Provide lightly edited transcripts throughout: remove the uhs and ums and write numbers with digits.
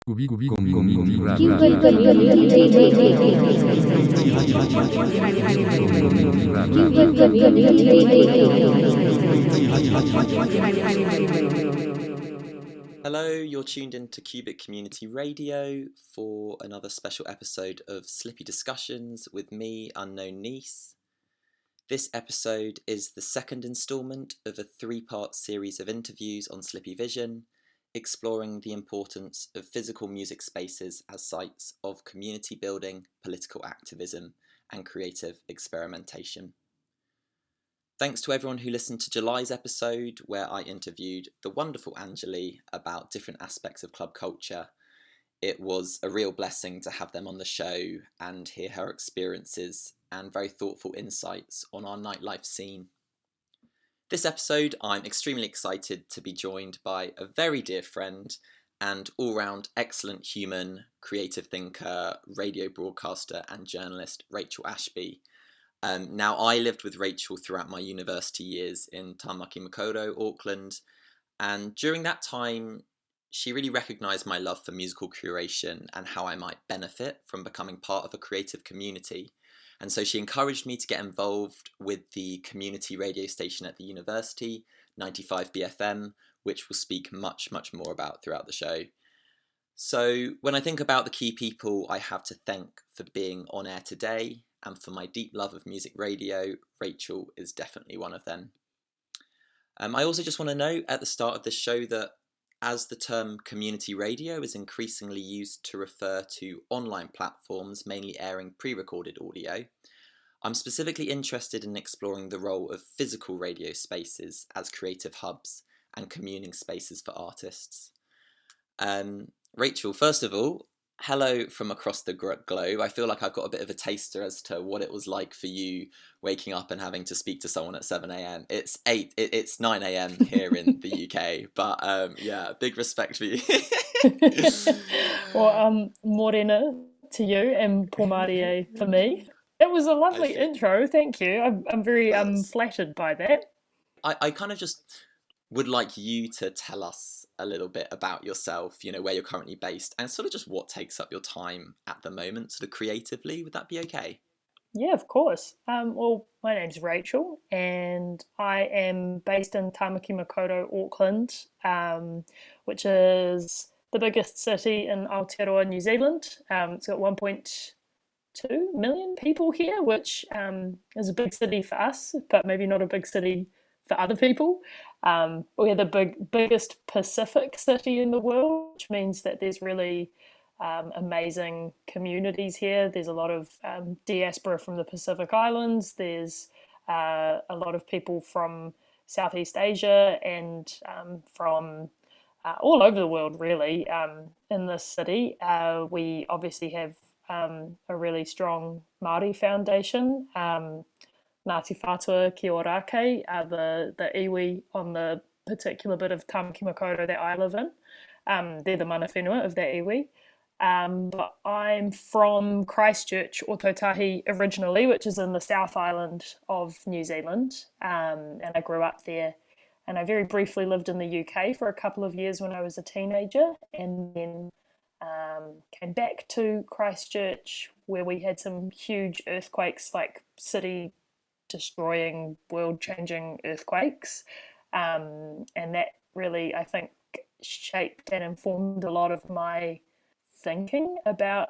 Hello, you're tuned into Cubitt Community Radio for another special episode of Slippy Discussions with me, Unknown Niece. This episode is the second instalment of a three-part series of interviews on Slippy Vision, exploring the importance of physical music spaces as sites of community building, political activism, and creative experimentation. Thanks to everyone who listened to July's episode, where I interviewed the wonderful Anjali about different aspects of club culture. It was a real blessing to have them on the show and hear her experiences and very thoughtful insights on our nightlife scene. This episode, I'm extremely excited to be joined by a very dear friend and all-round excellent human, creative thinker, radio broadcaster and journalist, Rachel ASHBY. Now, I lived with Rachel throughout my university years in Tamaki Makaurau, Auckland, and during that time, she really recognised my love for musical curation and how I might benefit from becoming part of a creative community. And so she encouraged me to get involved with the community radio station at the university, 95BFM, which we'll speak much more about throughout the show. So when I think about the key people I have to thank for being on air today, and for my deep love of music radio, Rachel is definitely one of them. I also just want to note at the start of this show that as the term community radio is increasingly used to refer to online platforms mainly airing pre-recorded audio, I'm specifically interested in exploring the role of physical radio spaces as creative hubs and communing spaces for artists. Rachel, first of all, hello from across the globe. I feel like I've got a bit of a taster as to what it was like for you waking up and having to speak to someone at 7 a.m. It's 9 a.m. here in the UK, but yeah, big respect for you. Well, morena to you and Pomarie for me. It was a lovely intro, thank you. I'm very flattered by that. I kind of just would like you to tell us a little bit about yourself, where you're currently based and sort of just what takes up your time at the moment, sort of creatively. Would that be okay? Yeah, of course. Well, my name's Rachel and I am based in Tamaki Makaurau, Auckland, which is the biggest city in Aotearoa, New Zealand. It's got 1.2 million people here, which is a big city for us, but maybe not a big city for other people. We're the biggest Pacific city in the world, which means that there's really amazing communities here. There's a lot of diaspora from the Pacific Islands. There's a lot of people from Southeast Asia and from all over the world, really, in this city. We obviously have a really strong Māori foundation. Ngāti Whātua ki o Rākei are the iwi on the particular bit of Tamaki Makaurau that I live in. They're the mana whenua of that iwi. But I'm from Christchurch, Ōtautahi originally, which is in the South Island of New Zealand, and I grew up there. And I very briefly lived in the UK for a couple of years when I was a teenager, and then came back to Christchurch where we had some huge earthquakes, like city destroying, world-changing earthquakes, and that really, I think, shaped and informed a lot of my thinking about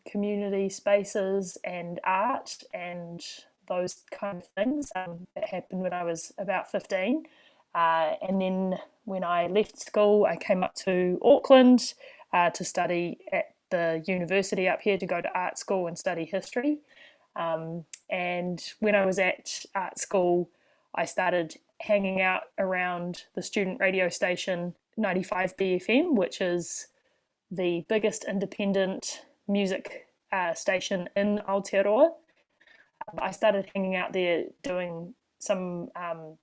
community spaces and art and those kind of things. That happened when I was about 15, and then when I left school I came up to Auckland to study at the university up here, to go to art school and study history. And when I was at art school, I started hanging out around the student radio station 95BFM, which is the biggest independent music station in Aotearoa. I started hanging out there doing some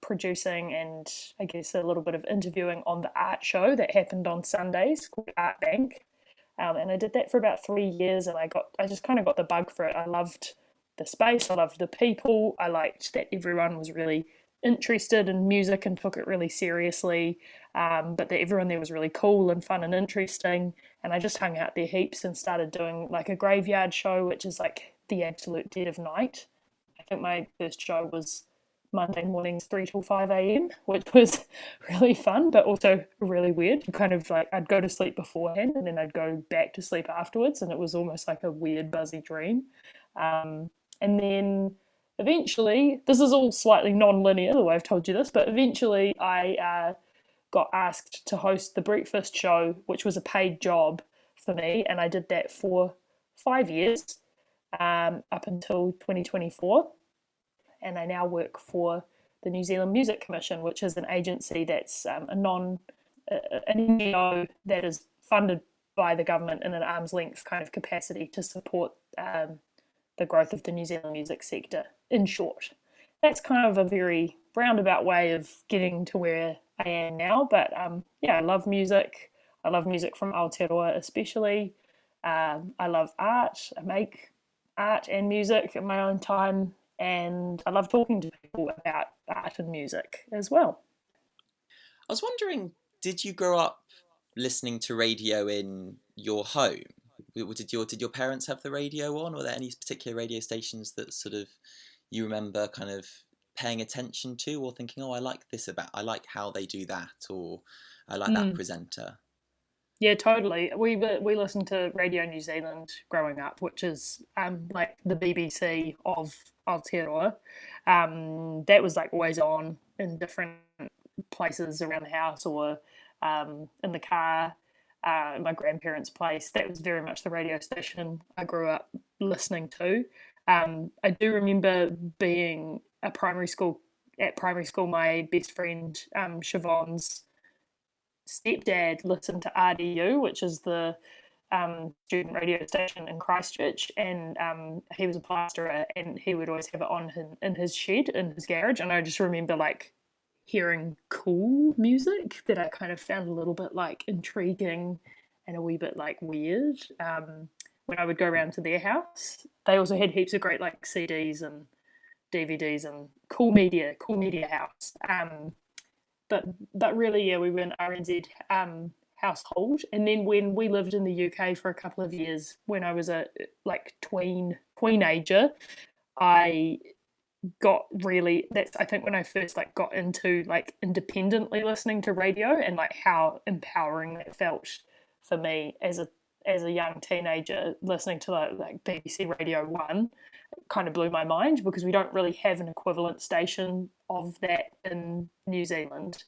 producing and I guess a little bit of interviewing on the art show that happened on Sundays called Art Bank. And I did that for about 3 years, and I just kind of got the bug for it. I loved the space, I loved the people, I liked that everyone was really interested in music and took it really seriously. but everyone there was really cool and fun and interesting. And I just hung out there heaps and started doing like a graveyard show, which is like the absolute dead of night. I think my first show was Monday mornings 3 till 5 a.m., which was really fun, but also really weird. Kind of like I'd go to sleep beforehand and then I'd go back to sleep afterwards, and it was almost like a weird, buzzy dream. And then eventually, this is all slightly non-linear the way I've told you this, but eventually I got asked to host the breakfast show, which was a paid job for me, and I did that for 5 years, up until 2024. And I now work for the New Zealand Music Commission, which is an agency that's an NGO that is funded by the government in an arm's length kind of capacity to support the growth of the New Zealand music sector. In short, that's kind of a very roundabout way of getting to where I am now. But yeah, I love music. I love music from Aotearoa especially. I love art. I make art and music in my own time, and I love talking to people about art and music as well. I was wondering, did you grow up listening to radio in your home? Did your parents have the radio on? Were there any particular radio stations that sort of you remember kind of paying attention to, or thinking, oh, I like how they do that, or I like that presenter? Yeah, totally. We listened to Radio New Zealand growing up, which is like the BBC of Aotearoa. That was like always on in different places around the house or in the car. At my grandparents' place. That was very much the radio station I grew up listening to. I do remember being at primary school. My best friend Siobhan's stepdad listened to RDU, which is the student radio station in Christchurch, and he was a plasterer, and he would always have it on in his shed, in his garage. And I just remember like hearing cool music that I kind of found a little bit like intriguing and a wee bit like weird. When I would go around to their house, they also had heaps of great like CDs and DVDs and cool media house. But really, yeah, we were an RNZ household. And then when we lived in the UK for a couple of years, when I was a like tweenager, I got really, that's I think when I first like got into like independently listening to radio, and like how empowering that felt for me as a young teenager. Listening to like BBC Radio 1 kind of blew my mind, because we don't really have an equivalent station of that in New Zealand.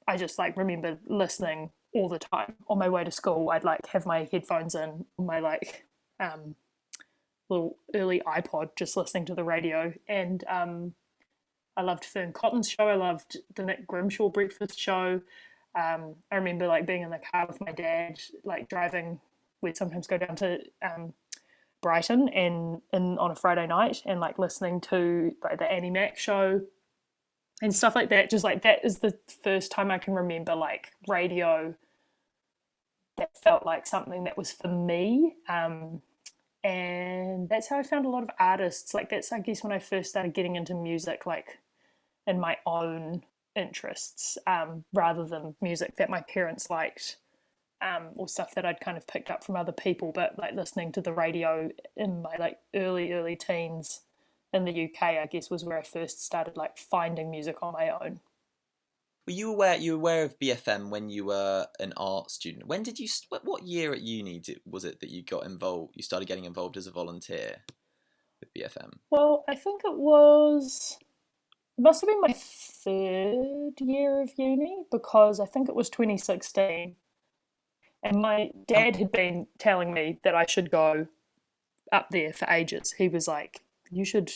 I just like remember listening all the time on my way to school. I'd like have my headphones in, my like little early iPod, just listening to the radio. And I loved Fern Cotton's show. I loved the Nick Grimshaw breakfast show. I remember like being in the car with my dad, like driving. We'd sometimes go down to Brighton and on a Friday night, and like listening to like the Annie Mac show and stuff like that. Just like that is the first time I can remember like radio that felt like something that was for me. And that's how I found a lot of artists. Like that's, I guess, when I first started getting into music, like in my own interests, rather than music that my parents liked, or stuff that I'd kind of picked up from other people. But like listening to the radio in my like early teens in the UK, I guess, was where I first started like finding music on my own. Were you were aware of BFM when you were an art student? When did you what year at uni was it that you got involved? You started getting involved as a volunteer with BFM? Well, I think it must have been my third year of uni, because I think it was 2016. And my Um, dad had been telling me that I should go up there for ages. He was like, you should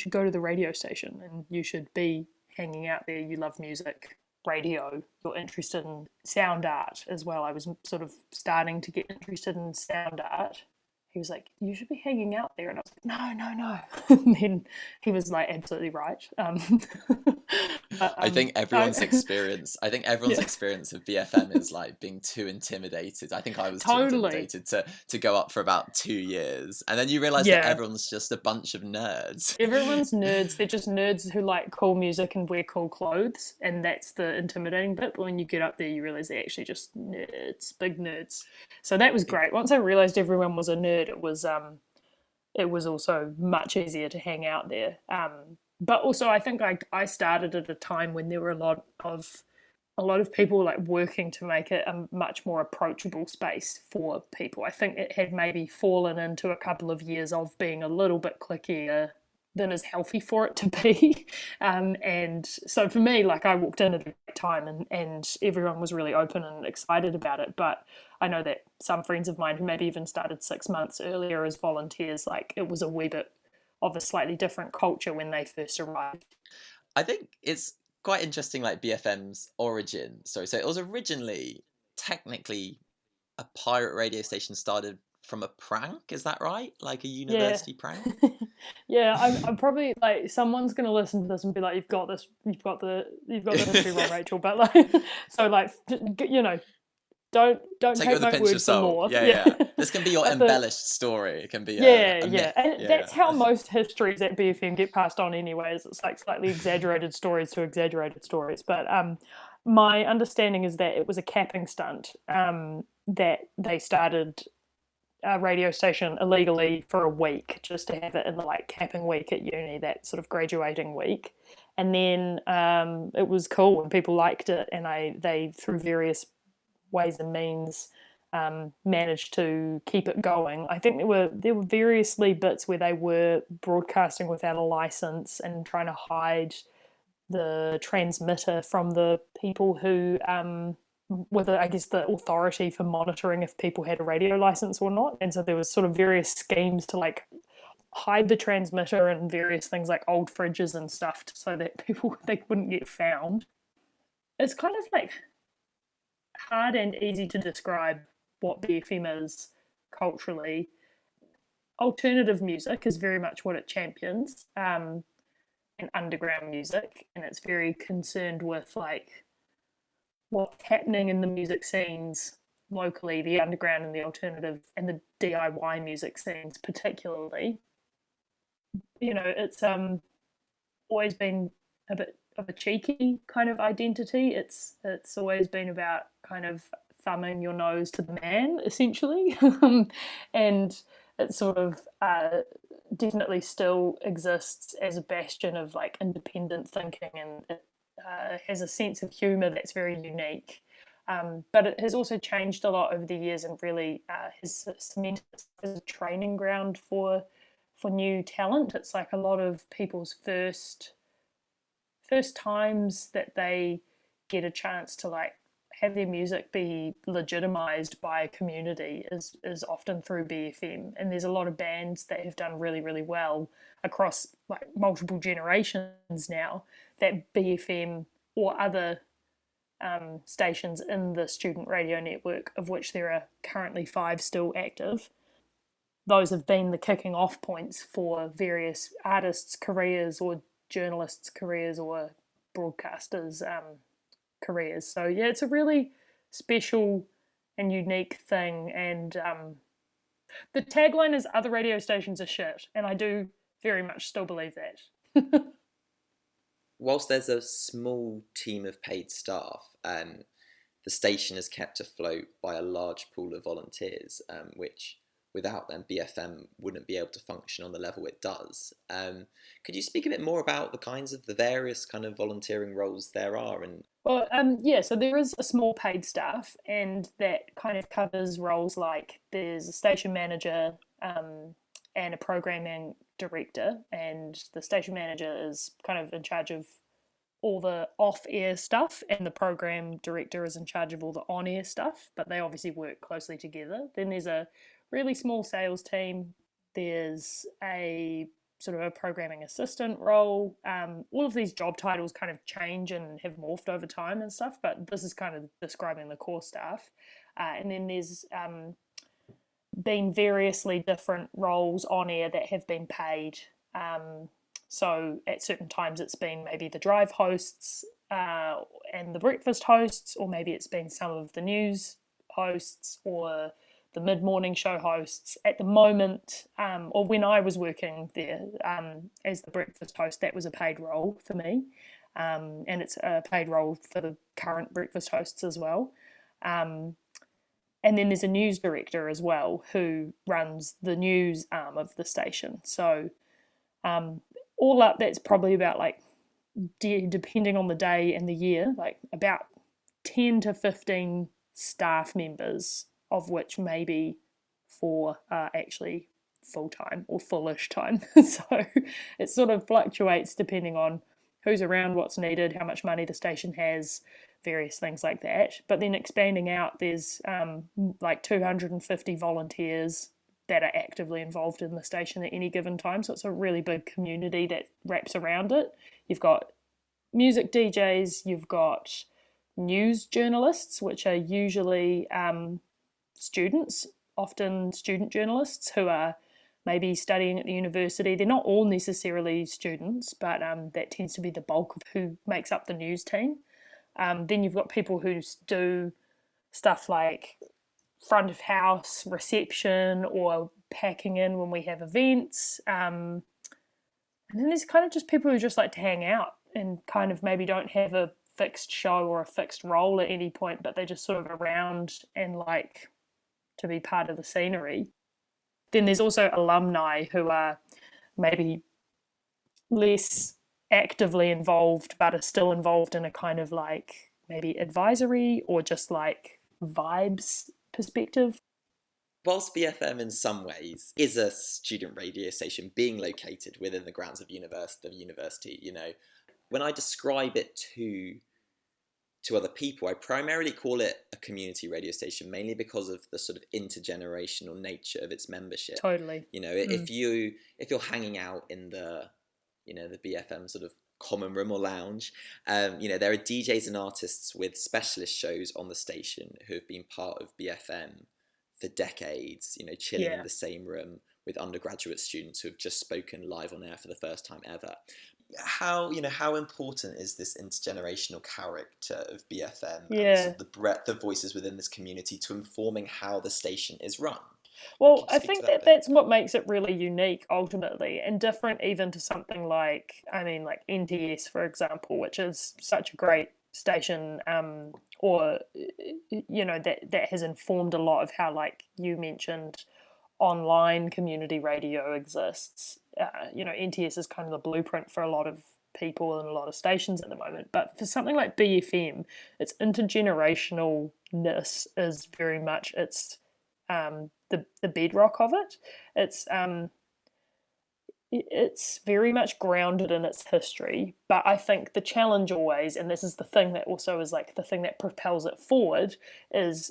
go to the radio station and you should be hanging out there. You love music, radio, you're interested in sound art as well. I was sort of starting to get interested in sound art. he was like, "You should be hanging out there," and I was like, "No, no, no." And then he was like, "Absolutely right." But I think everyone's I, experience. I think everyone's yeah, experience of BFM is like being too intimidated. I think I was too totally. intimidated to go up for about 2 years, and then you realize that Yeah, everyone's just a bunch of nerds. everyone's nerds. They're just nerds who like cool music and wear cool clothes, and that's the intimidating bit. But when you get up there, you realize they're actually just nerds, big nerds. So that was great. Once I realized everyone was a nerd, it was also much easier to hang out there. But also, I think I started at a time when there were a lot of people like working to make it a much more approachable space for people. I think it had maybe fallen into a couple of years of being a little bit clickier than is healthy for it to be. And so for me, like I walked in at a great time and everyone was really open and excited about it. But I know that some friends of mine who maybe even started 6 months earlier as volunteers, like it was a wee bit of a slightly different culture when they first arrived. I think it's quite interesting, like BFM's origin. Sorry, so it was originally technically a pirate radio station started from a prank. Is that right? Like a Yeah. university prank? Yeah, I'm probably like someone's gonna listen to this and be like, "You've got this, you've got the history wrong, Rachel." But like, so like, you know, don't Take it take with a my pinch word of for salt. law. Yeah, Yeah, yeah. This can be your but the embellished story. It can be yeah, a yeah, myth. and Yeah, that's how most histories at BFM get passed on, anyways. It's like slightly exaggerated stories to exaggerated stories. But my understanding is that it was a capping stunt. That they started a radio station illegally for a week just to have it in the like capping week at uni, that sort of graduating week. And then it was cool and people liked it, and they through various ways and means managed to keep it going. I think there were variously bits where they were broadcasting without a license and trying to hide the transmitter from the people who with I guess the authority for monitoring if people had a radio license or not. And so there was sort of various schemes to like hide the transmitter and various things like old fridges and stuff so that people they wouldn't get found. It's kind of like hard and easy to describe what BFM is culturally. Alternative music is very much what it champions, and underground music, and it's very concerned with like what's happening in the music scenes locally, the underground and the alternative and the DIY music scenes particularly. You know, it's always been a bit of a cheeky kind of identity. It's always been about kind of thumbing your nose to the man, essentially, and it sort of definitely still exists as a bastion of like independent thinking, and it has a sense of humour that's very unique. But it has also changed a lot over the years and really has cemented as a training ground for new talent. It's like a lot of people's first times that they get a chance to like have their music be legitimized by a community is often through BFM. And there's a lot of bands that have done really, really well across like multiple generations now that BFM or other stations in the student radio network, of which there are currently 5 still active, those have been the kicking off points for various artists' careers or journalists' careers or broadcasters' careers. So yeah, it's a really special and unique thing. And the tagline is "Other radio stations are shit," and I do very much still believe that. Whilst there's a small team of paid staff, the station is kept afloat by a large pool of volunteers, which without them BFM wouldn't be able to function on the level it does. Could you speak a bit more about the various kind of volunteering roles there are? And Well, yeah, so there is a small paid staff, and that kind of covers roles like there's a station manager and a programming director, and the station manager is kind of in charge of all the off-air stuff, and the program director is in charge of all the on-air stuff, but they obviously work closely together. Then there's a really small sales team. There's a sort of a programming assistant role. All of these job titles kind of change and have morphed over time and stuff, but this is kind of describing the core staff. And then there's been variously different roles on air that have been paid. So at certain times it's been maybe the drive hosts and the breakfast hosts, or maybe it's been some of the news hosts or the mid-morning show hosts. At the moment, or when I was working there as the breakfast host, that was a paid role for me, and it's a paid role for the current breakfast hosts as well. Um, and then there's a news director as well who runs the news arm of the station. So all up, that's probably about like, depending on the day and the year, like about 10 to 15 staff members, of which maybe 4 are actually full time or fullish time. So it sort of fluctuates depending on who's around, what's needed, how much money the station has, various things like that. But then expanding out, there's like 250 volunteers that are actively involved in the station at any given time. So it's a really big community that wraps around it. You've got music DJs, you've got news journalists, which are usually students, often student journalists who are maybe studying at the university. They're not all necessarily students, but that tends to be the bulk of who makes up the news team. Then you've got people who do stuff like front of house reception or packing in when we have events. And then there's kind of just people who just like to hang out and kind of maybe don't have a fixed show or a fixed role at any point, but they're just sort of around and like to be part of the scenery. Then there's also alumni who are maybe less actively involved, but are still involved in a kind of like maybe advisory or just like vibes perspective. Whilst BFM in some ways is a student radio station being located within the grounds of university, you know, when I describe it to other people, I primarily call it a community radio station, mainly because of the sort of intergenerational nature of its membership. Totally. You know, if you're hanging out in the, you know, the BFM sort of common room or lounge, you know, there are DJs and artists with specialist shows on the station who have been part of BFM for decades, you know, chilling in the same room with undergraduate students who have just spoken live on air for the first time ever. How important is this intergenerational character of BFM and sort of the breadth of voices within this community to informing how the station is run? Well, I think that's what makes it really unique ultimately, and different even to something like, I mean, like NTS, for example, which is such a great station, or you know, that has informed a lot of how, like you mentioned, online community radio exists. You know, NTS is kind of the blueprint for a lot of people and a lot of stations at the moment. But for something like BFM, its intergenerationalness is very much the bedrock of it. It's very much grounded in its history, but I think the challenge always, and this is the thing that also is like the thing that propels it forward, is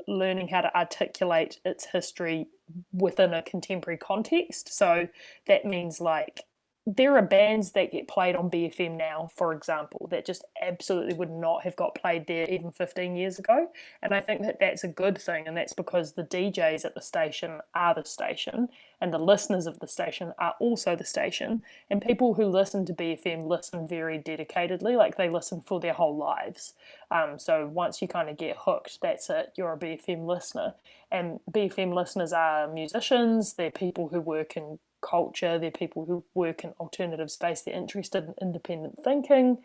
learning how to articulate its history within a contemporary context. So that means like there are bands that get played on BFM now, for example, that just absolutely would not have got played there even 15 years ago. And I think that that's a good thing. And that's because the DJs at the station are the station, and the listeners of the station are also the station. And people who listen to BFM listen very dedicatedly, like they listen for their whole lives. So once you kind of get hooked, that's it, you're a BFM listener. And BFM listeners are musicians, they're people who work in culture, they're people who work in alternative space, they're interested in independent thinking.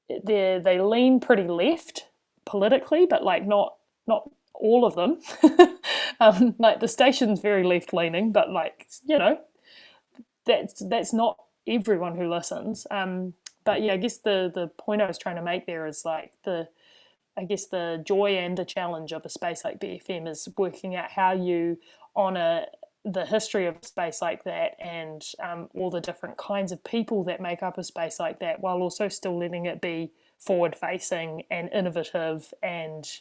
They lean pretty left politically, but like not all of them. Like the station's very left leaning, but like, you know, that's not everyone who listens. But yeah, I guess the point I was trying to make there is like the joy and the challenge of a space like BFM is working out how you honour the history of a space like that, and all the different kinds of people that make up a space like that, while also still letting it be forward facing and innovative and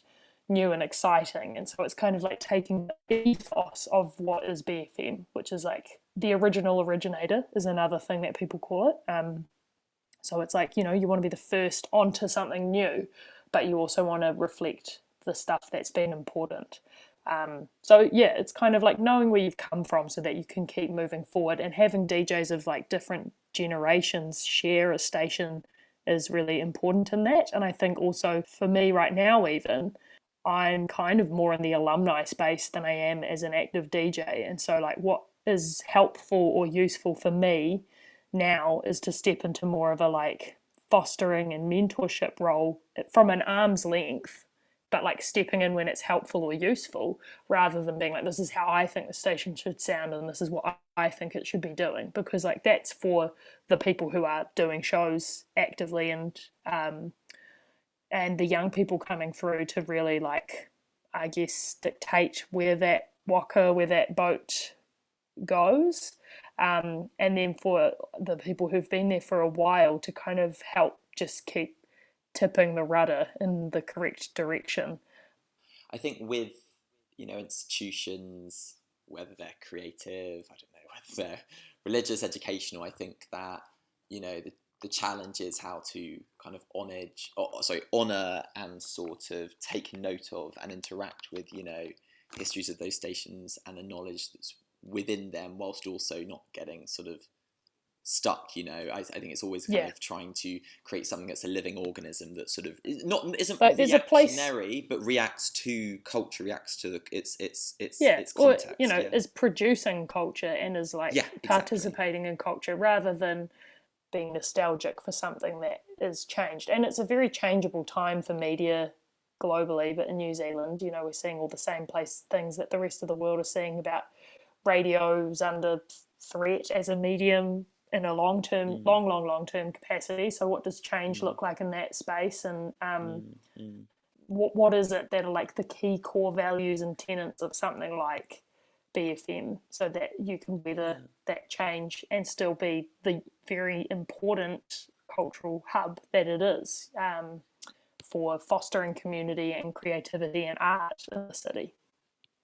new and exciting. And so it's kind of like taking the ethos of what is BFM, which is like the original originator is another thing that people call it. So it's like, you know, you want to be the first onto something new, but you also want to reflect the stuff that's been important. So yeah, it's kind of like knowing where you've come from so that you can keep moving forward, and having DJs of like different generations share a station is really important in that. And I think also for me right now, even I'm kind of more in the alumni space than I am as an active DJ. And so like what is helpful or useful for me now is to step into more of a like fostering and mentorship role from an arm's length, but like stepping in when it's helpful or useful, rather than being like, this is how I think the station should sound and this is what I think it should be doing. Because like that's for the people who are doing shows actively, and the young people coming through to really like, I guess, dictate where that where that boat goes. And then for the people who've been there for a while to kind of help just keep tipping the rudder in the correct direction. I think with, institutions, whether they're creative, I don't know, whether they're religious, educational, I think that, the challenge is how to kind of honor and sort of take note of and interact with, histories of those stations and the knowledge that's within them, whilst also not getting sort of stuck. I think it's always kind of trying to create something that's a living organism that sort of isn't but there's reactionary, but reacts to culture, reacts to its context. Or, is producing culture and is like participating in culture, rather than being nostalgic for something that is changed. And it's a very changeable time for media globally, but in New Zealand, we're seeing all the same things that the rest of the world are seeing about radio's under threat as a medium in a long term capacity. So what does change look like in that space? And what is it that are like the key core values and tenets of something like BFM, so that you can weather that change and still be the very important cultural hub that it is, for fostering community and creativity and art in the city.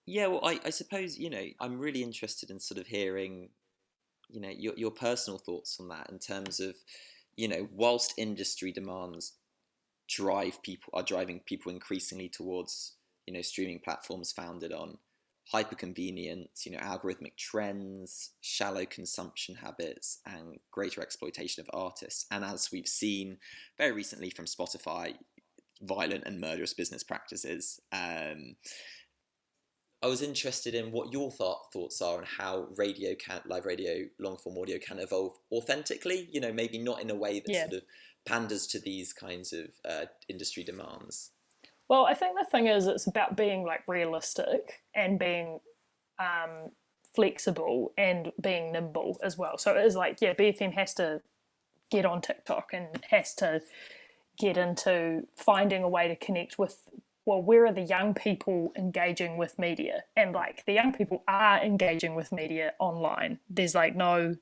Yeah, well, I suppose, I'm really interested in sort of hearing, your personal thoughts on that, in terms of, whilst industry demands are driving people increasingly towards, streaming platforms founded on hyper convenience, algorithmic trends, shallow consumption habits, and greater exploitation of artists. And as we've seen very recently from Spotify, violent and murderous business practices. I was interested in what your thoughts are on how live radio, long form audio can evolve authentically, maybe not in a way that sort of panders to these kinds of industry demands. Well, I think the thing is, it's about being like realistic and being flexible and being nimble as well. So it is like, BFM has to get on TikTok and has to get into finding a way to connect with, well, where are the young people engaging with media? And like the young people are engaging with media online. There's like no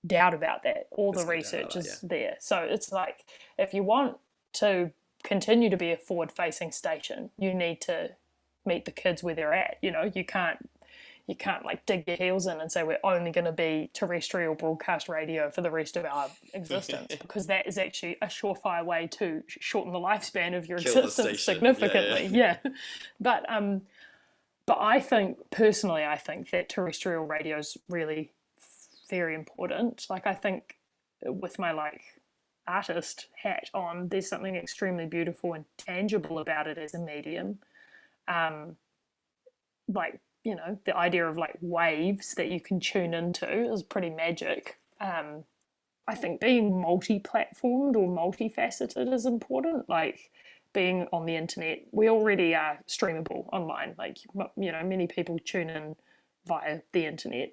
doubt about that. All the research is there. So it's like, if you want to continue to be a forward-facing station, you need to meet the kids where they're at. You can't like dig your heels in and say we're only going to be terrestrial broadcast radio for the rest of our existence, because that is actually a surefire way to shorten the lifespan of your existence significantly. But I think personally, that terrestrial radio is really very important. Like I think with my like artist hat on, there's something extremely beautiful and tangible about it as a medium. Like, the idea of like waves that you can tune into is pretty magic. I think being multi-platformed or multifaceted is important. Like being on the internet, we already are streamable online. Like, many people tune in via the internet.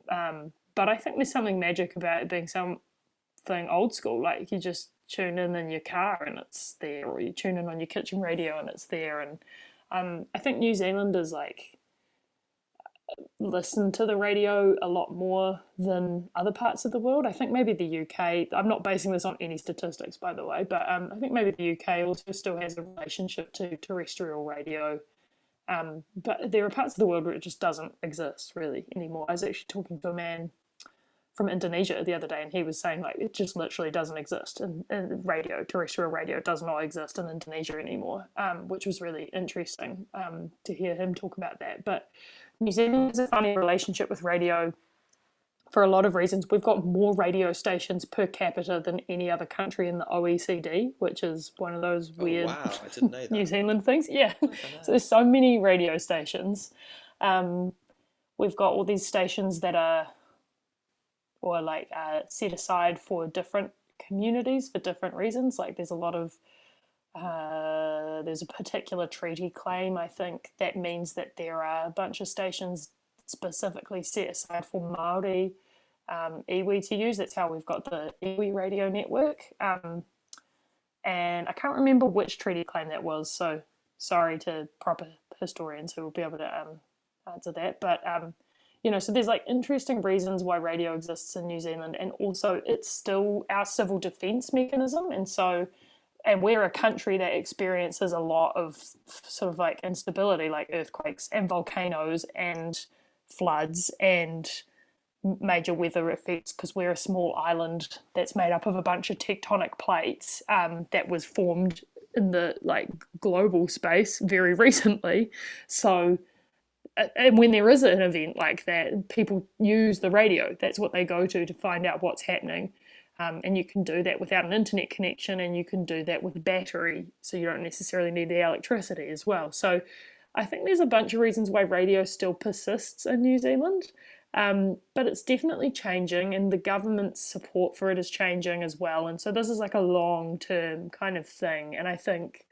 But I think there's something magic about it being something old school. Like you just tune in your car and it's there, or you tune in on your kitchen radio and it's there. And I think New Zealanders like listen to the radio a lot more than other parts of the world. I think maybe the UK, I'm not basing this on any statistics by the way, but I think maybe the UK also still has a relationship to terrestrial radio. But there are parts of the world where it just doesn't exist really anymore. I was actually talking to a man from Indonesia the other day, and he was saying like it just literally doesn't exist, and terrestrial radio does not exist in Indonesia anymore, which was really interesting to hear him talk about that. But New Zealand has a funny relationship with radio for a lot of reasons. We've got more radio stations per capita than any other country in the OECD, which is one of those weird wow, I didn't know New that. Zealand things. Yeah, so there's so many radio stations. We've got all these stations that are set aside for different communities for different reasons. Like there's a lot of there's a particular treaty claim, I think, that means that there are a bunch of stations specifically set aside for Māori iwi to use. That's how we've got the iwi radio network. And I can't remember which treaty claim that was, so sorry to proper historians who will be able to answer that. But so there's like interesting reasons why radio exists in New Zealand, and also it's still our civil defence mechanism. And we're a country that experiences a lot of sort of like instability, like earthquakes and volcanoes and floods and major weather effects, because we're a small island that's made up of a bunch of tectonic plates that was formed in the like global space very recently. So and when there is an event like that, people use the radio. That's what they go to find out what's happening. And you can do that without an internet connection, and you can do that with a battery, so you don't necessarily need the electricity as well. So I think there's a bunch of reasons why radio still persists in New Zealand, but it's definitely changing, and the government's support for it is changing as well. And so this is like a long-term kind of thing, and I think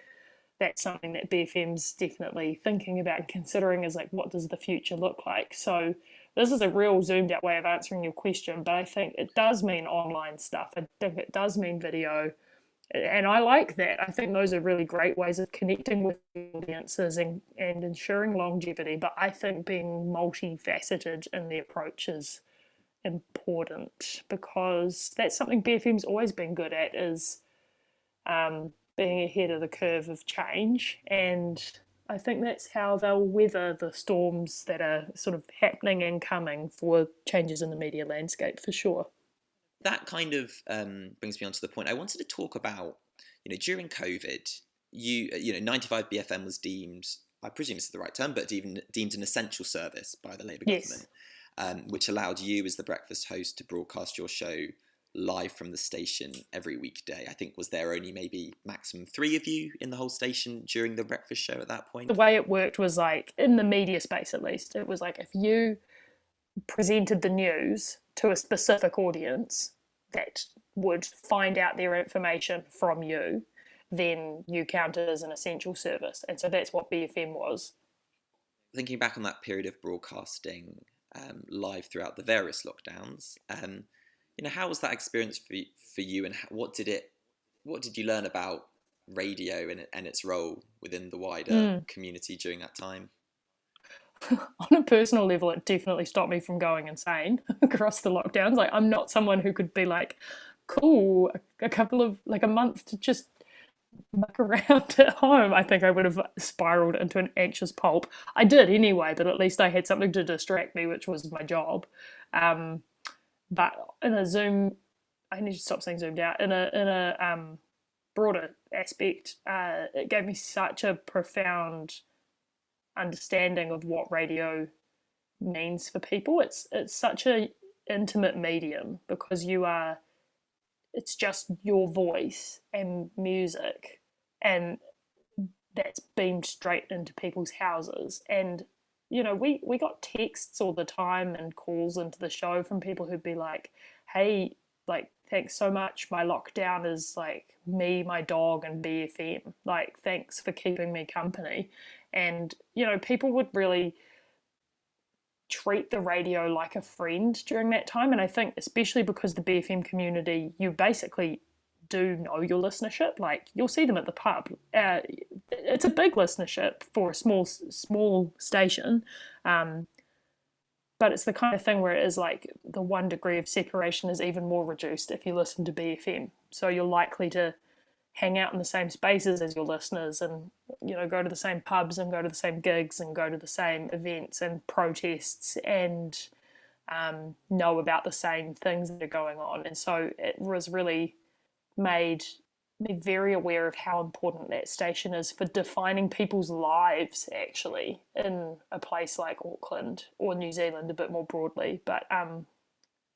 that's something that BFM's definitely thinking about and considering, is like, what does the future look like? So this is a real zoomed out way of answering your question, but I think it does mean online stuff. I think it does mean video, and I like that. I think those are really great ways of connecting with audiences and ensuring longevity, but I think being multifaceted in the approach is important, because that's something BFM's always been good at, is being ahead of the curve of change. And I think that's how they'll weather the storms that are sort of happening and coming for changes in the media landscape, for sure. That kind of brings me on to the point I wanted to talk about. During COVID, 95 BFM was deemed, I presume it's the right term, but deemed an essential service by the Labour government, which allowed you as the breakfast host to broadcast your show live from the station every weekday. I think was there only maybe maximum 3 of you in the whole station during the breakfast show at that point? The way it worked was like, in the media space at least, it was like if you presented the news to a specific audience that would find out their information from you, then you counted as an essential service. And so that's what BFM was. Thinking back on that period of broadcasting live throughout the various lockdowns, how was that experience for you, and what did you learn about radio and its role within the wider community during that time? On a personal level, it definitely stopped me from going insane across the lockdowns. Like, I'm not someone who could be like, cool, a month to just muck around at home. I think I would have spiraled into an anxious pulp. I did anyway, but at least I had something to distract me, which was my job. But in a Zoom, I need to stop saying zoomed out, in a broader aspect, it gave me such a profound understanding of what radio means for people. It's such an intimate medium, because it's just your voice and music, and that's beamed straight into people's houses. And we got texts all the time and calls into the show from people who'd be like, hey, like, thanks so much, my lockdown is like me, my dog, and BFM, like, thanks for keeping me company. And people would really treat the radio like a friend during that time. And I think especially because the BFM community, you basically do know your listenership. Like, you'll see them at the pub. It's a big listenership for a small station, but it's the kind of thing where it is like the 1 degree of separation is even more reduced if you listen to BFM. So you're likely to hang out in the same spaces as your listeners, and go to the same pubs and go to the same gigs and go to the same events and protests and know about the same things that are going on. And so it was really made me very aware of how important that station is for defining people's lives, actually, in a place like Auckland or New Zealand a bit more broadly. But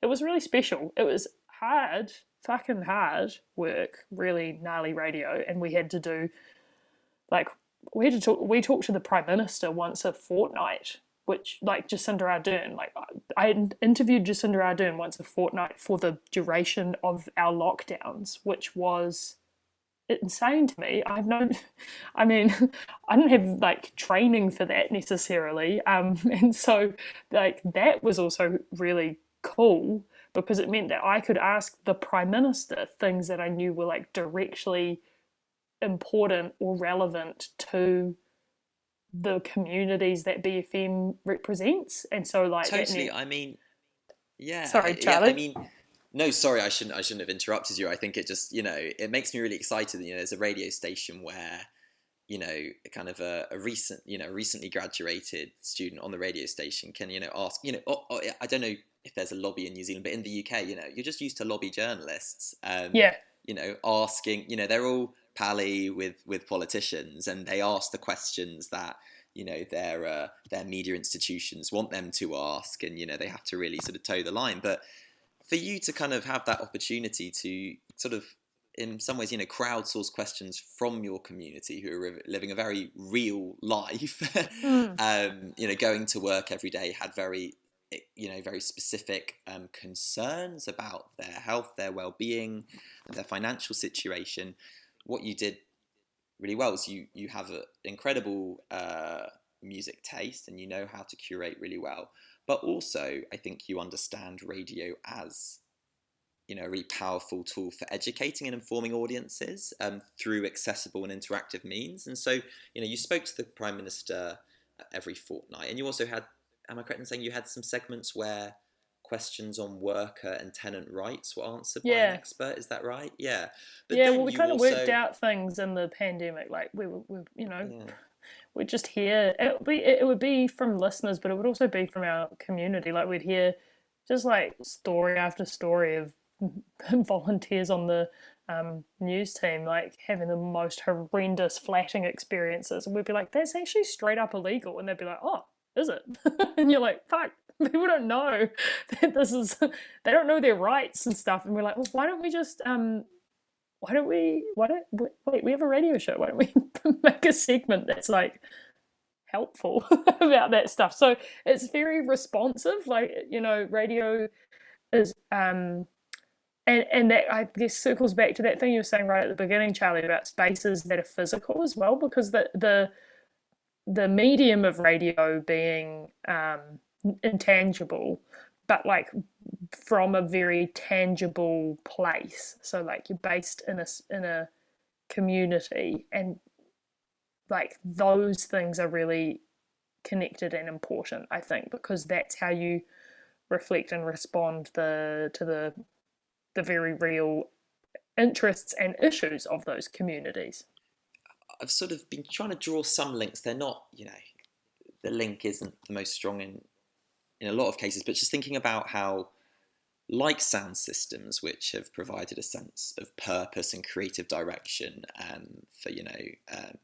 it was really special. It was hard, fucking hard work, really gnarly radio, and we had to do like we talked to the Prime Minister once a fortnight, which like Jacinda Ardern, like I interviewed Jacinda Ardern once a fortnight for the duration of our lockdowns, which was insane to me. I've known, I mean, I didn't have like training for that necessarily, and so like that was also really cool because it meant that I could ask the Prime Minister things that I knew were like directly important or relevant to the communities that BFM represents. And so like Totally. I mean, sorry, yeah. I Charlie. mean, no, sorry, I shouldn't have interrupted you. I think it just, it makes me really excited. There's a radio station where, kind of a recently graduated student on the radio station can, ask, I don't know if there's a lobby in New Zealand, but in the UK, you're just used to lobby journalists, Yeah, asking, they're all pally with politicians, and they ask the questions that their media institutions want them to ask, and they have to really sort of toe the line. But for you to kind of have that opportunity to sort of, in some ways, crowdsource questions from your community who are living a very real life, mm. going to work every day, had very, very specific concerns about their health, their well-being, their financial situation. What you did really well is you have an incredible music taste, and you know how to curate really well. But also, I think you understand radio as a really powerful tool for educating and informing audiences through accessible and interactive means. And so, you spoke to the Prime Minister every fortnight, and you also had, am I correct in saying you had some segments where questions on worker and tenant rights were answered by an Yeah. expert? Is that right? Yeah. But Yeah, well, then we you kind of worked also, out things in the pandemic. Like yeah, we'd just hear it would be from listeners, but it would also be from our community. Like we'd hear just like story after story of volunteers on the news team like having the most horrendous flatting experiences, and we'd be like, "That's actually straight up illegal," and they'd be like, "Oh, is it?" And you're like, "Fuck." People don't know that this is, they don't know their rights and stuff. And we're like, well, why don't we just, wait, we have a radio show. Why don't we make a segment that's like helpful about that stuff? So it's very responsive. Like, radio is, and that I guess circles back to that thing you were saying right at the beginning, Charlie, about spaces that are physical as well, because the medium of radio being intangible, but like from a very tangible place. So like you're based in a community, and like those things are really connected and important, I think, because that's how you reflect and respond to the very real interests and issues of those communities. I've sort of been trying to draw some links. They're not, the link isn't the most strong in a lot of cases, but just thinking about how, like sound systems, which have provided a sense of purpose and creative direction for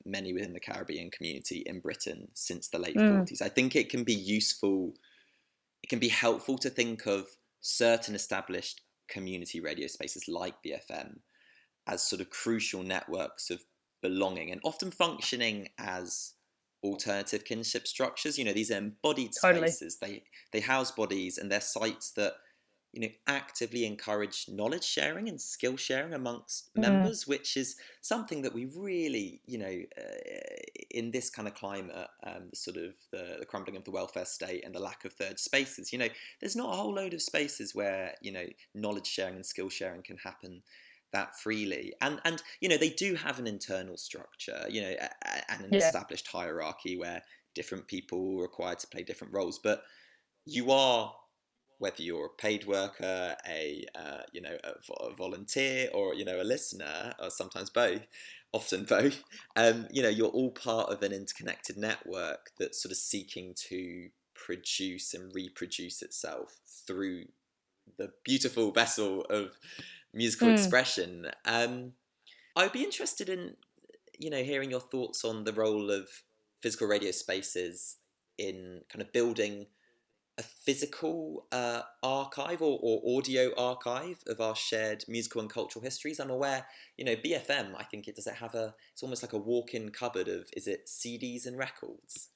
many within the Caribbean community in Britain since the late 40s, I think it can be useful. It can be helpful to think of certain established community radio spaces like BFM as sort of crucial networks of belonging, and often functioning as alternative kinship structures. These are embodied Totally. spaces. They house bodies, and they're sites that actively encourage knowledge sharing and skill sharing amongst members, which is something that we really, in this kind of climate, sort of the crumbling of the welfare state and the lack of third spaces, there's not a whole load of spaces where, knowledge sharing and skill sharing can happen that freely. And they do have an internal structure, and an Yeah. established hierarchy where different people are required to play different roles. But you are, whether you're a paid worker, a volunteer, or a listener, or sometimes both, often both, you're all part of an interconnected network that's sort of seeking to produce and reproduce itself through the beautiful vessel of musical Mm. expression. I'd be interested in, hearing your thoughts on the role of physical radio spaces in kind of building a physical archive or audio archive of our shared musical and cultural histories. I'm aware, BFM, I think does it have it's almost like a walk-in cupboard of, is it CDs and records?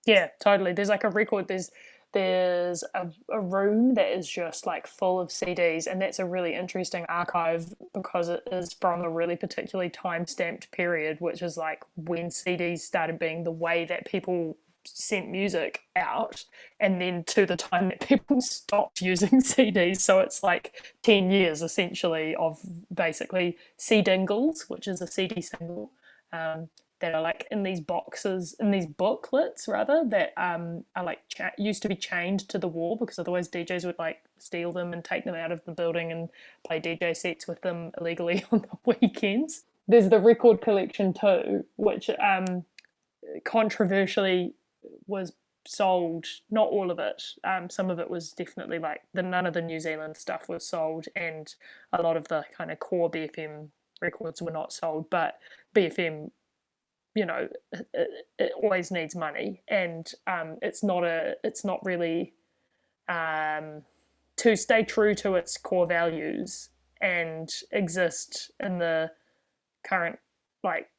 Yeah, totally. There's like a record. There's a room that is just like full of CDs, and that's a really interesting archive because it is from a really particularly time-stamped period, which is like when CDs started being the way that people sent music out, and then to the time that people stopped using CDs. So it's like 10 years essentially of basically C-dingles, which is a CD single. That are like in these boxes, in these booklets rather, that are like used to be chained to the wall because otherwise DJs would like steal them and take them out of the building and play DJ sets with them illegally on the weekends. There's the record collection too, which controversially was sold. Not all of it. Some of it was definitely like none of the New Zealand stuff was sold, and a lot of the kind of core BFM records were not sold. But BFM, it always needs money, and it's not really to stay true to its core values and exist in the current like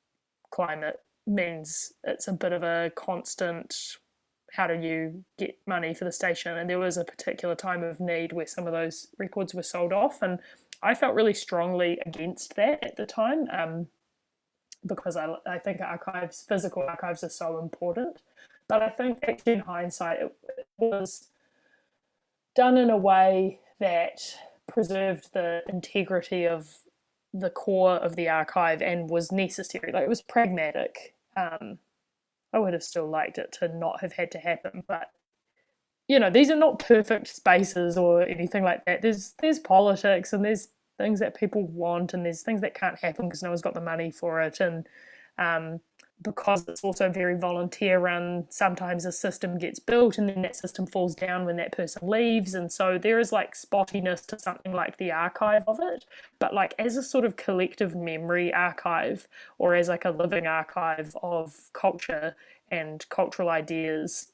climate means it's a bit of a constant, how do you get money for the station? And there was a particular time of need where some of those records were sold off, and I felt really strongly against that at the time, because I think physical archives are so important. But I think actually in hindsight, it was done in a way that preserved the integrity of the core of the archive and was necessary. Like, it was pragmatic. I would have still liked it to not have had to happen, but these are not perfect spaces or anything like that. There's politics, and there's things that people want, and there's things that can't happen because no one's got the money for it, and because it's also very volunteer run, sometimes a system gets built and then that system falls down when that person leaves, and so there is like spottiness to something like the archive of it. But like as a sort of collective memory archive, or as like a living archive of culture and cultural ideas,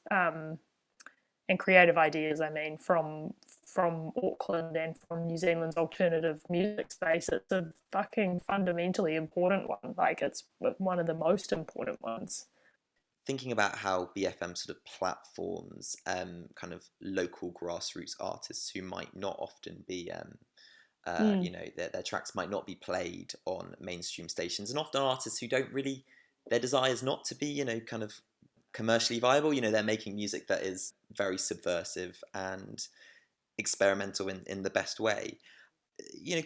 and creative ideas, I mean, from Auckland and from New Zealand's alternative music space, it's a fucking fundamentally important one. Like, it's one of the most important ones. Thinking about how BFM sort of platforms kind of local grassroots artists who might not often be, their tracks might not be played on mainstream stations, and often artists who don't really, their desire is not to be, kind of commercially viable. They're making music that is very subversive and experimental in the best way.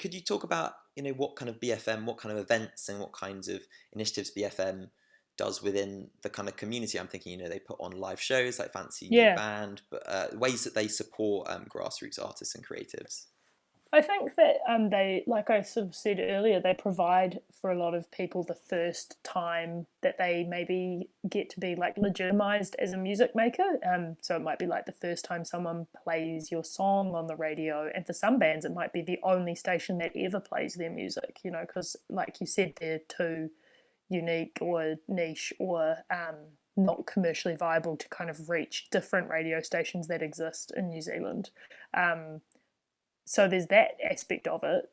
Could you talk about, what kind of BFM, what kind of events and what kinds of initiatives BFM does within the kind of community? I'm thinking, they put on live shows like Fancy New Yeah. Band, but ways that they support grassroots artists and creatives. I think that they, like I sort of said earlier, they provide for a lot of people the first time that they maybe get to be like legitimized as a music maker. So it might be like the first time someone plays your song on the radio, and for some bands it might be the only station that ever plays their music. Because like you said, they're too unique or niche or not commercially viable to kind of reach different radio stations that exist in New Zealand. So there's that aspect of it.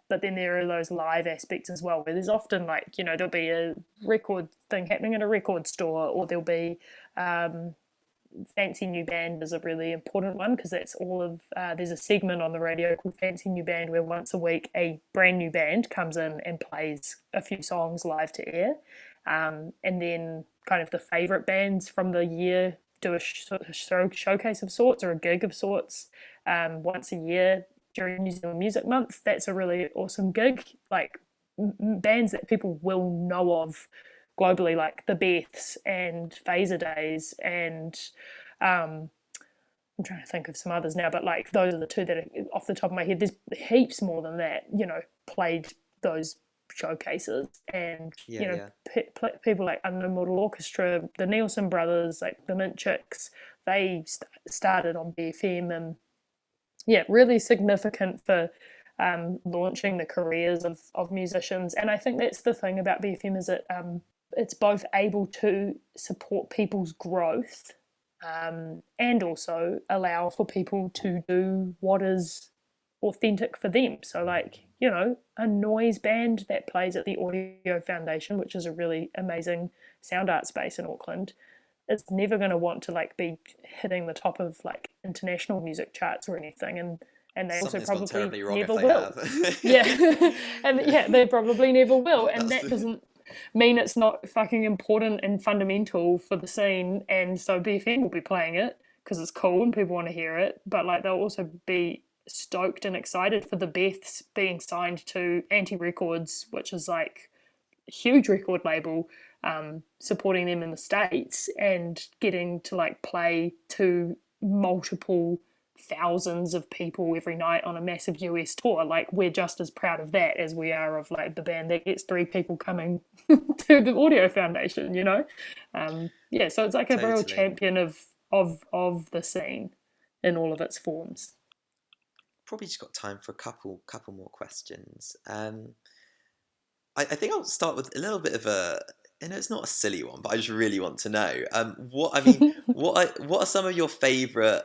But then there are those live aspects as well, where there's often like, there'll be a record thing happening at a record store, or there'll be Fancy New Band is a really important one, because that's all of, there's a segment on the radio called Fancy New Band where once a week a brand new band comes in and plays a few songs live to air. And then kind of the favourite bands from the year do a showcase of sorts, or a gig of sorts, once a year during New Zealand Music Month. That's a really awesome gig. Like bands that people will know of globally, like the Beths and Phaser Days, and I'm trying to think of some others now, but like those are the two that are off the top of my head. There's heaps more than that, played those showcases, and Yeah, yeah. people like Unknown Model Orchestra, the Nielsen brothers, like the Mint Chicks, they started on BFM, and yeah, really significant for launching the careers of musicians. And I think that's the thing about BFM, is it's both able to support people's growth, and also allow for people to do what is authentic for them. So, like, a noise band that plays at the Audio Foundation, which is a really amazing sound art space in Auckland, is never going to want to like be hitting the top of like international music charts or anything, and they also Something's gone probably terribly wrong if never they will. have. Yeah. And yeah, they probably never will, and That's that the doesn't mean it's not fucking important and fundamental for the scene. And so BFM will be playing it because it's cool and people want to hear it, but like they'll also be stoked and excited for the Beths being signed to Anti Records, which is like a huge record label, supporting them in the States, and getting to like play to multiple thousands of people every night on a massive US tour. Like, we're just as proud of that as we are of like the band that gets 3 people coming to the Audio Foundation, yeah, so it's like a real totally. champion of the scene in all of its forms. Probably just got time for a couple more questions. I think I'll start with a little bit of a, it's not a silly one, but I just really want to know. What are some of your favourite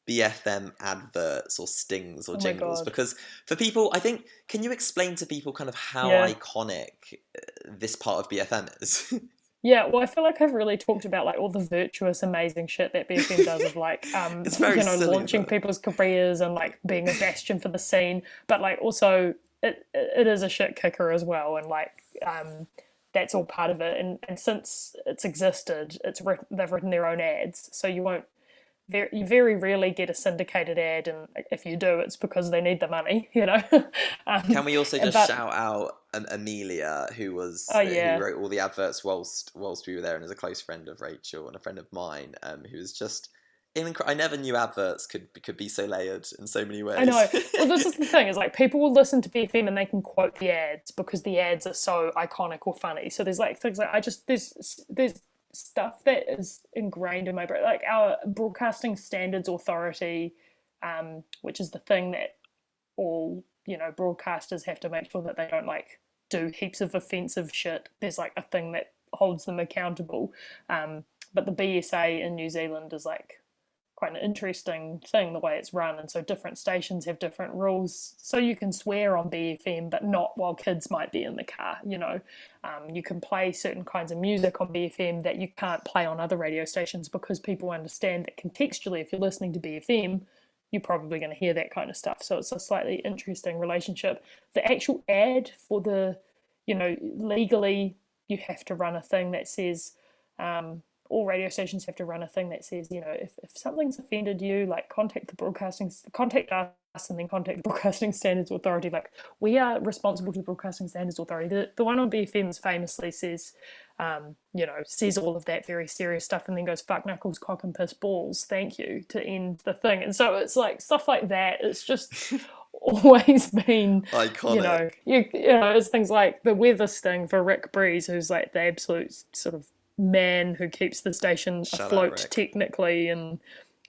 BFM adverts or stings or Oh my jingles? god. Because for people, I think, can you explain to people kind of how Yeah. iconic this part of BFM is? Yeah, well, I feel like I've really talked about like all the virtuous, amazing shit that BFM does of like, It's very silly, launching but people's careers and like being a bastion for the scene, but like also it is a shit kicker as well, and like, that's all part of it. And since it's existed, they've written their own ads, so you very rarely get a syndicated ad, and if you do, it's because they need the money, can we also just but shout out Amelia, oh who yeah, wrote all the adverts whilst we were there, and is a close friend of Rachel and a friend of mine, who is just I never knew adverts could be so layered in so many I ways. know. Well, this is the thing: is like people will listen to BFM and they can quote the ads because the ads are so iconic or funny. So there's like things like there's stuff that is ingrained in my brain, like our Broadcasting Standards Authority, which is the thing that all broadcasters have to make sure that they don't like do heaps of offensive shit. There's like a thing that holds them accountable. But the BSA in New Zealand is like quite an interesting thing, the way it's run, and so different stations have different rules. So you can swear on BFM, but not while kids might be in the car. You can play certain kinds of music on BFM that you can't play on other radio stations, because people understand that contextually, if you're listening to BFM, you're probably going to hear that kind of stuff. So it's a slightly interesting relationship. The actual ad for the, legally, you have to run a thing that says, all radio stations have to run a thing that says, if something's offended you, like contact us, and then contact the Broadcasting Standards Authority. Like, we are responsible to the Broadcasting Standards Authority. The one on BFM famously says, says all of that very serious stuff, and then goes, fuck knuckles, cock and piss balls, thank you, to end the thing. And so it's like stuff like that. It's just always been Iconic. it's things like the weather sting for Rick Breeze, who's like the absolute sort of man who keeps the station Shout out, afloat Rick. technically, and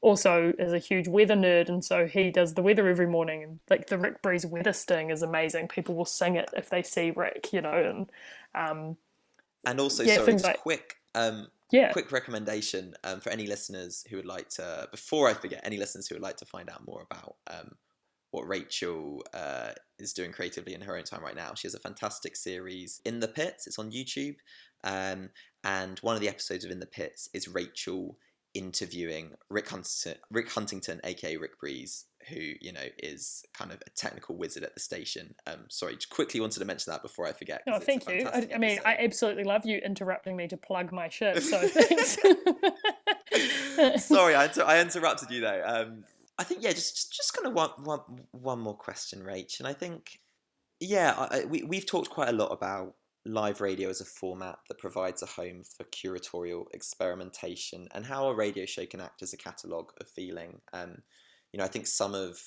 also is a huge weather nerd, and so he does the weather every morning. And like the Rick Breeze weather sting is amazing. People will sing it if they see Rick, And also, yeah, sorry, things just like yeah. quick recommendation for any listeners who would like to, before I forget, any listeners who would like to find out more about what Rachel is doing creatively in her own time right now. She has a fantastic series, In the Pits. It's on YouTube. And one of the episodes of In the Pits is Rachel interviewing Rick Huntington, aka Rick Breeze, who is kind of a technical wizard at the station. Sorry, just quickly wanted to mention that before I forget. No, thank you. I mean, I absolutely love you interrupting me to plug my shit, so thanks. Sorry, I interrupted you though. I think just kind of one more question, Rach, and I think we've talked quite a lot about live radio as a format that provides a home for curatorial experimentation, and how a radio show can act as a catalogue of feeling. I think some of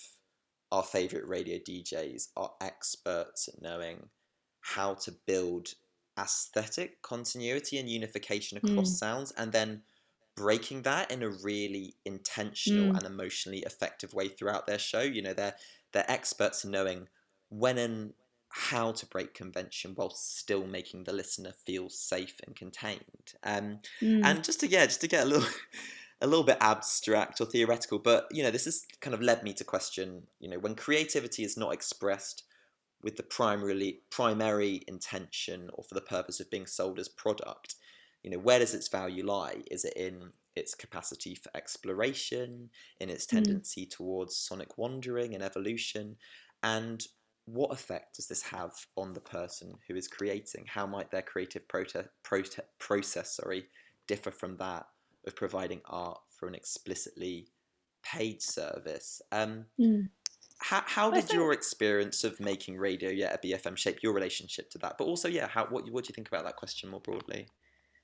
our favourite radio DJs are experts at knowing how to build aesthetic continuity and unification across Mm. sounds, and then breaking that in a really intentional Mm. and emotionally effective way throughout their show. They're experts in knowing when and how to break convention while still making the listener feel safe and contained. Mm. And just to get a little a little bit abstract or theoretical, but this has kind of led me to question, when creativity is not expressed with the primary intention or for the purpose of being sold as product, where does its value lie? Is it in its capacity for exploration, in its Mm. tendency towards sonic wandering and evolution? And what effect does this have on the person who is creating? How might their creative process differ from that of providing art for an explicitly paid service? Mm. How I did think your experience of making radio at BFM shape your relationship to that? But also, what do you think about that question more broadly?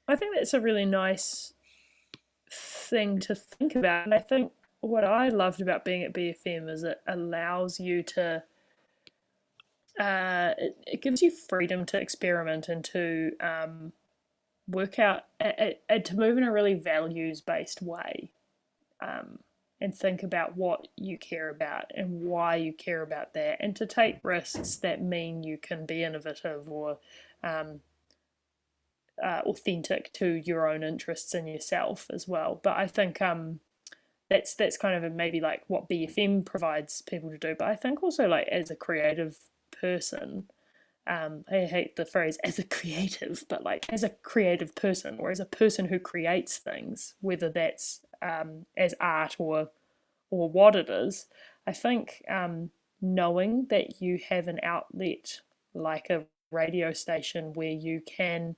I think that's a really nice thing to think about, and I think what I loved about being at BFM is it allows you to it gives you freedom to experiment and to work out to move in a really values based way, um, and think about what you care about and why you care about that, and to take risks that mean you can be innovative or um, authentic to your own interests and yourself as well. But I think that's kind of maybe like what BFM provides people to do. But I think also like as a creative person, I hate the phrase as a creative, but like as a creative person or as a person who creates things, whether that's as art or what it is, I think knowing that you have an outlet like a radio station where you can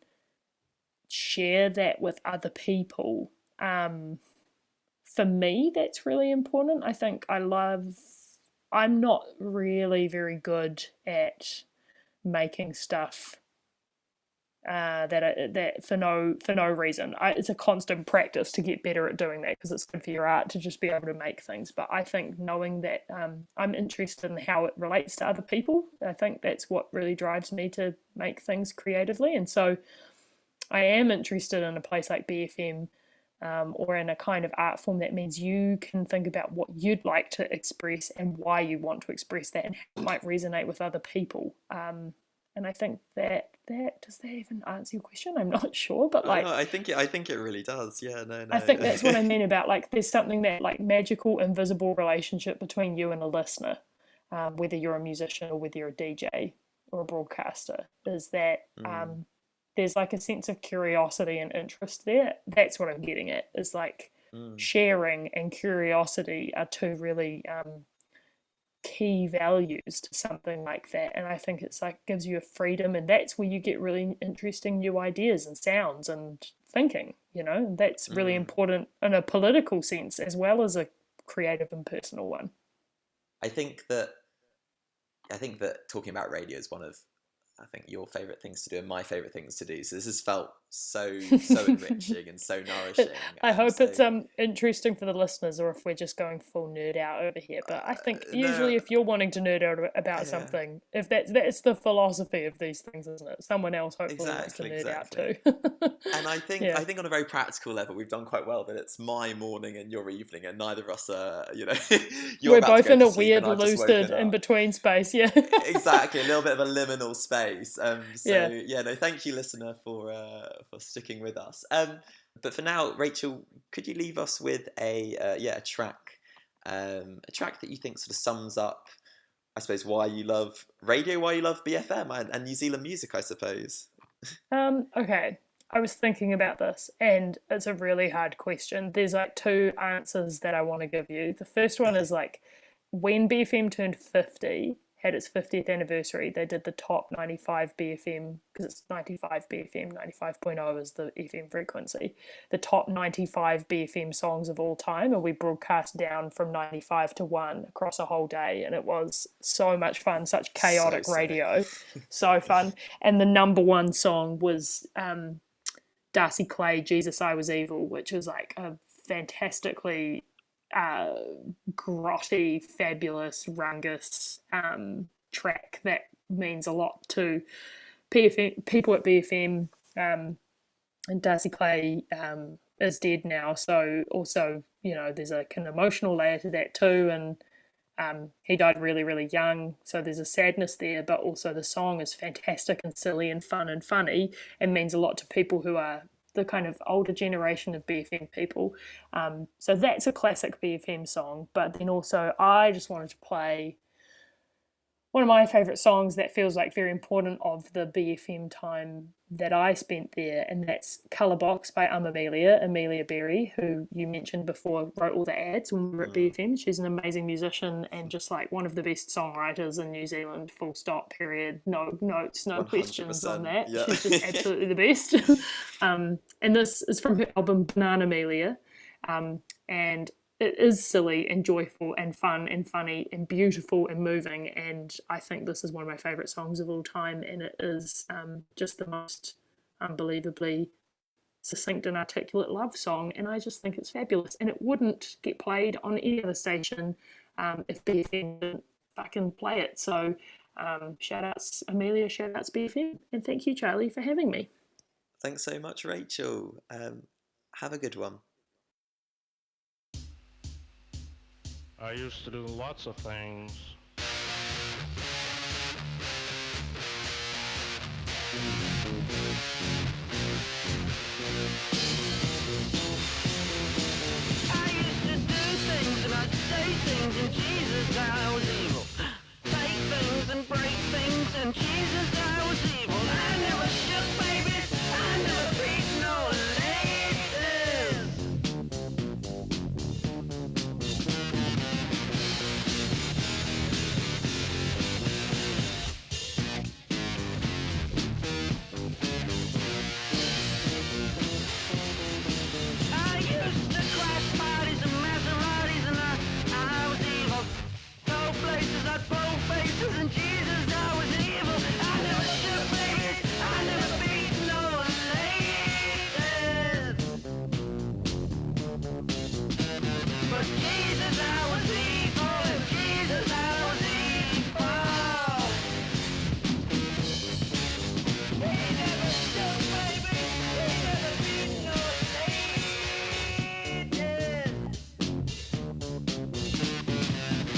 share that with other people. For me, that's really important. I think I'm not really very good at making stuff that for no reason. It's a constant practice to get better at doing that because it's good for your art to just be able to make things. But I think knowing that I'm interested in how it relates to other people, I think that's what really drives me to make things creatively. And so I am interested in a place like BFM, or in a kind of art form that means you can think about what you'd like to express and why you want to express that and how it might resonate with other people. And I think that does that even answer your question? I'm not sure, but Oh no, like I think it really does. Yeah, no, I no. think that's what I mean about like there's something that like magical, invisible relationship between you and a listener, whether you're a musician or whether you're a DJ or a broadcaster, is that Mm, there's like a sense of curiosity and interest there. That's what I'm getting at. Is like mm, sharing and curiosity are two really key values to something like that. And I think it's like gives you a freedom, and that's where you get really interesting new ideas and sounds and thinking. And that's really mm. important in a political sense as well as a creative and personal one. I think that talking about radio is one of, I think, your favorite things to do and my favorite things to do. So this has felt so enriching and so nourishing. I hope So it's interesting for the listeners, or if we're just going full nerd out over here. But I think no, usually if you're wanting to nerd out about yeah, something, if that's the philosophy of these things, isn't it? Someone else hopefully wants to nerd out exactly. too. And Yeah. I think on a very practical level, we've done quite well. That it's my morning and your evening, and neither of us are, you're We're about to both go in to a sleep, and weird I've just lucid woken in up. between space, yeah. Exactly, a little bit of a liminal space. So Yeah. yeah, no, thank you, listener, for sticking with us. But for now, Rachel, could you leave us with a track that you think sort of sums up, I suppose, why you love radio, why you love BFM and New Zealand music, I suppose. Okay. I was thinking about this, and it's a really hard question. There's like two answers that I want to give you. The first one is like when BFM turned 50, had its 50th anniversary, they did the top 95 BFM, because it's 95 BFM, 95.0 is the FM frequency, the top 95 BFM songs of all time, and we broadcast down from 95 to 1 across a whole day, and it was so much fun, such So chaotic sick. radio, so fun. And the number one song was Darcy Clay, Jesus, I Was Evil, which was like a fantastically uh, grotty, fabulous, rungus track that means a lot to people at BFM, and Darcy Clay is dead now, so also, you know, there's like an emotional layer to that too, and he died really, really young, so there's a sadness there, but also the song is fantastic and silly and fun and funny and means a lot to people who are the kind of older generation of BFM people. So that's a classic BFM song, but then also I just wanted to play one of my favourite songs that feels like very important of the BFM time that I spent there, and that's Colour Box by Amelia Berry, who you mentioned before wrote all the ads when we were at BFM. She's an amazing musician and just like one of the best songwriters in New Zealand, full stop, period. No notes, no questions on that. Yeah. She's just absolutely the best. And this is from her album Banana Amelia. And it is silly and joyful and fun and funny and beautiful and moving, and I think this is one of my favourite songs of all time, and it is just the most unbelievably succinct and articulate love song, and I just think it's fabulous, and it wouldn't get played on any other station if BFM didn't fucking play it. So shout outs Amelia, shout outs BFM, and thank you, Charlie, for having me. Thanks so much, Rachel. Have a good one. I used to do lots of things. I used to do things and I'd say things, and Jesus, I was evil. Take things and break things, and Jesus, I was evil. I never shook babies, I never beat no ladies. I used to crash parties and Maseratis, and I was evil. Go places, I'd pull faces, and Jesus, I was evil. I never shook babies, I never beat no ladies. But Jesus, I was evil, and Jesus, I was evil. He never shook babies, he never beat no ladies.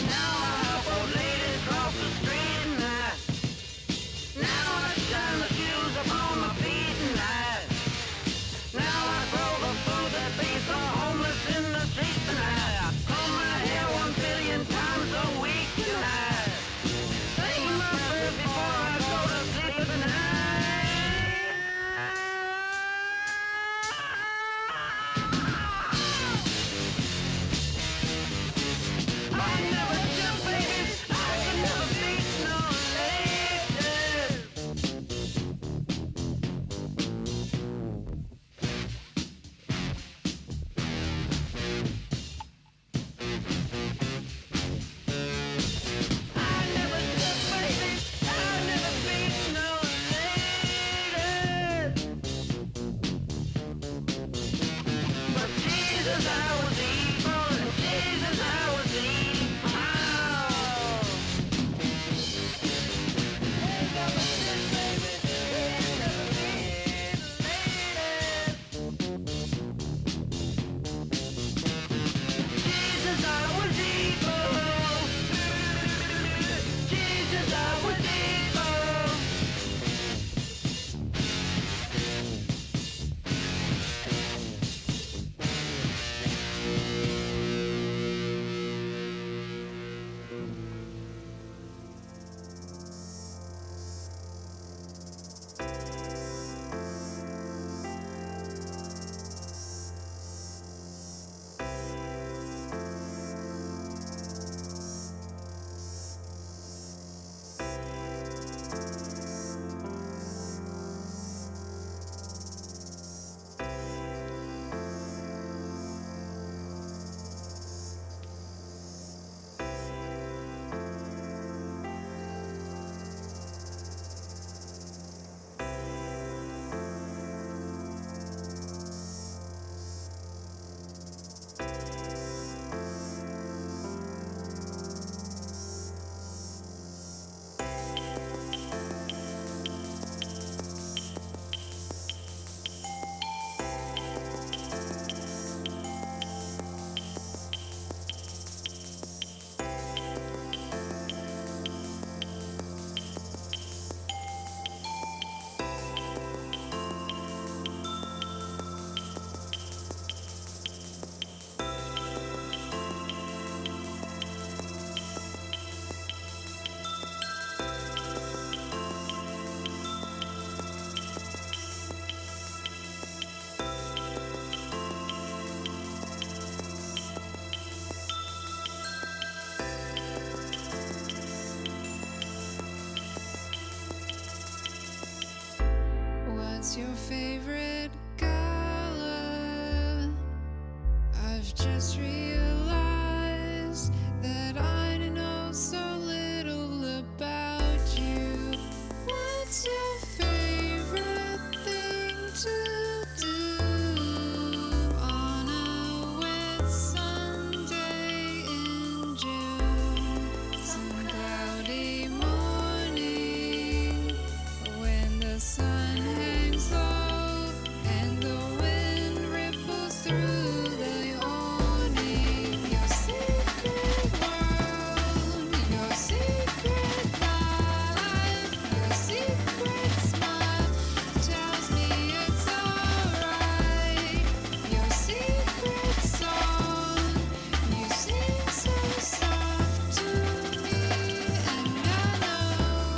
Now I help old ladies cross the street, and now I shine the shoes upon my feet, and now I grow the food that feeds the homeless in the streets, and I comb my hair 1 billion times a week, and I sing my prayers before I go to sleep, and I never shook babies, I could never beat no ladies. I never shook babies, I never beat no ladies. But Jesus, I was evil, and Jesus, I was evil. Ain't never shook babies, ain't never beat ladies. Jesus, I was evil. Jesus, I was evil. I've just realized that I know so little about you. What's your favorite thing to do on a wet Sunday in June? Some cloudy morning when the sun hangs low and the wind ripples through the awning. Your secret world, your secret life, your secret smile tells me it's alright. Your secret song, you sing so soft to me, and I know,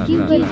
Cubitt